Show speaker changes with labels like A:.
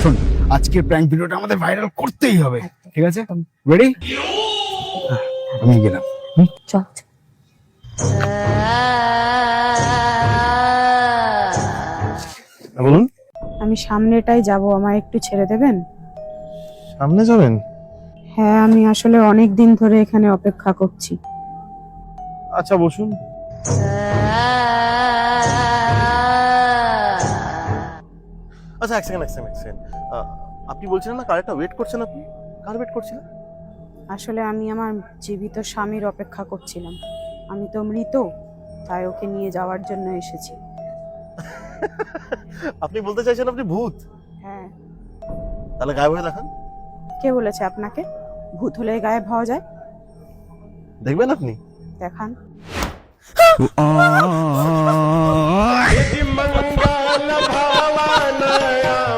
A: শোন, আজকের প্র্যাঙ্ক ভিডিওটা আমাদের ভাইরাল করতেই হবে, ঠিক আছে? রেডি? আমি গেলাম।
B: চল চল।
C: বলুন।
B: আমি সামনেটাই যাব, আমায় একটু ছেড়ে দেবেন?
C: সামনে যাবেন?
B: হ্যাঁ, আমি আসলে অনেক দিন ধরে এখানে অপেক্ষা করছি।
C: আচ্ছা বসুন। আচ্ছা এক সেকেন্ড। আপনি বলছিলেন না কার একটা ওয়েট করছেন? আপনি কার ওয়েট করছিলেন?
B: আসলে আমি আমার জীবিত স্বামীর অপেক্ষা করছিলাম। আমি তো মৃত, তাই ওকে নিয়ে যাওয়ার জন্য এসেছি।
C: আপনি বলতে চাইছেন আপনি ভূত?
B: হ্যাঁ।
C: তাহলে গায়েব হয়ে দেখান।
B: কে বলেছে আপনাকে ভূত হলে গায়েব হওয়া যায়?
C: দেখবেন আপনি?
B: দেখান।
C: মঙ্গল ভাবনায়া